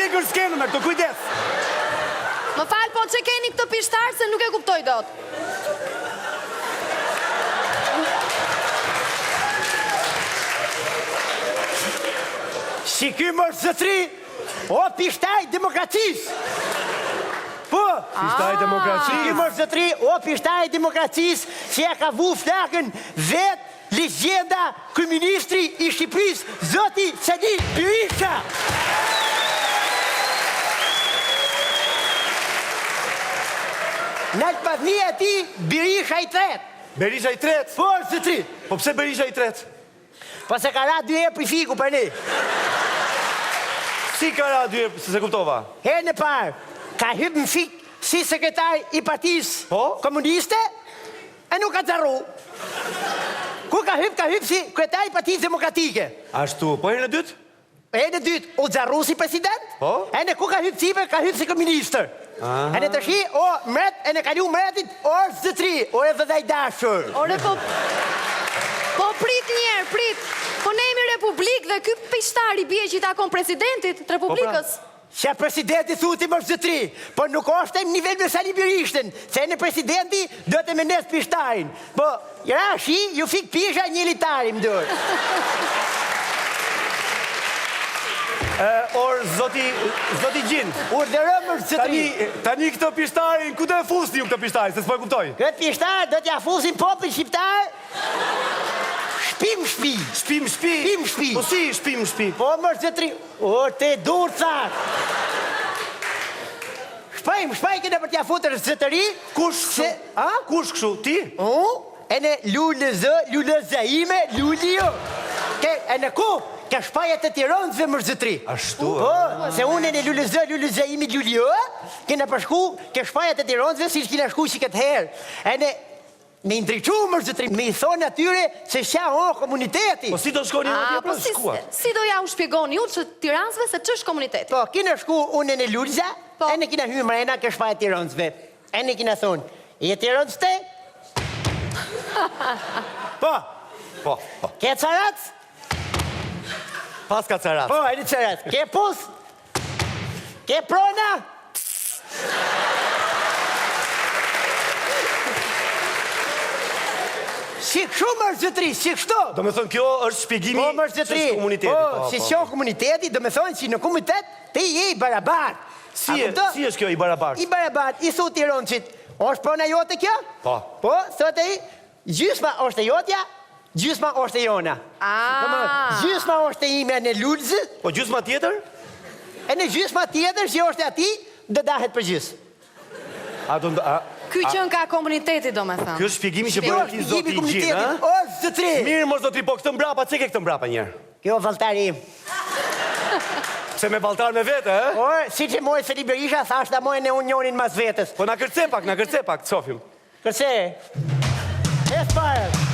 ikër s'kenë me këto, kujdes. Më falë, po që keni këtë pishtarë se nuk e kuptoj dot. Si ky mërë zëtri, o pishtaj demokracisë. Po, Pishtaj demokracisë. si ky mërë zëtri, o pishtaj demokracisë, që ja ka vu flakën vetë legjenda kryeministri i Shqipërisë, zoti Sali Berisha. Në të padhni e ti, Berisha i tretë. Berisha i tretë? Po, zëtri. Po pse Berisha i tretë? Po se ka ra 2 herë për fiku për ne. Si ka ra 2 herë, se kuptova? Herë në parë, ka hypë në fik si sekretar i partisë komuniste, e nuk ka zarru. Ku ka hypë si kretar i partisë demokratike. Ashtu, po herë në dytë? Herë në dytë, u zarru si president, e në ku ka hypë cipe, ka hypë si koministër. E në të shi, o mret, e në kalu mretit, o zëtri, o e vëdhaj dashur. Ore, po prit njerë, prit. Po ne jemi republikë dhe ky pishtari bie që i takon presidentit të republikës. Që presidenti thuti më zëtri, po nuk është e nivel me Sali Berishten, se në presidenti do të menes pishtarin. Po, ja, shi, ju fik pisha një litari më dërë. Or, zoti Gjin. Urdhërëm më zëtri. Tani këtë pishtarin, ku do e fusni ju këtë pishtarin, se s'po e kuptoj? Këtë pishtar do t'ja fusin popin shqiptar, shpim shpi. Shpim shpi? Shpim shpi. Po si shpim shpi? Po më zëtri, o te dur thak. Shpaj këne për t'ja futër zëtëri. Kush këshu? Kush këshu? Ti? E në lullëzë ime, lulli jo. E në ku? Ka shpajet të Tiranësve më zëtri. Ashtu? Po, se unë e në lullëzë imi lulli jo, kena përshku, ka shpajet të Tiranësve si që kena shku si këtë herë. E në me ndriqu më zëtri, me i thonë atyre se qa o komuniteti. Po si do shkoni në tje pra shkuar? Si do ja u shpjegoni ju që Tiransve se që është komuniteti? Po, kina shku unë në Lulza, e në kina hymë mrena kë shpajet Tiransve. E në kina thonë, i e Tiranës te? Po. Ke carat? Pas ka carat. Po, e në carat. Ke pus? Ke prona? Si kështu më zëtri, si kështu? Do me thonë, kjo është shpjegimi që është komuniteti. Po, si që komuniteti, do me thonë që në komunitet ti je i barabar. Si është kjo i barabar? I barabar, i thu Tiranësit, është prona jote kjo? Po. Po, thote i, gjysma është e jotja, gjysma është e jona. Gjysma është e ime në Lulzë. Po gjysma tjetër? E në gjysma tjetër që është e ati, do dahet për gjysë. Ky qënë ka komuniteti, do me thëmë. Kjo është shpjegimi që bërë ti zoti i Gjinë, ha? O, zëtri! Mirë, mos zotri, po këtë mbrapa, që ke këtë mbrapa njerë? Kjo valtari im. Se me valtar me vete, he? O, si që mojë Sali Berisha, thashtë da mojë në unionin mas vetës. Po na kërce pak, të sofim. Kërce? E s'parët.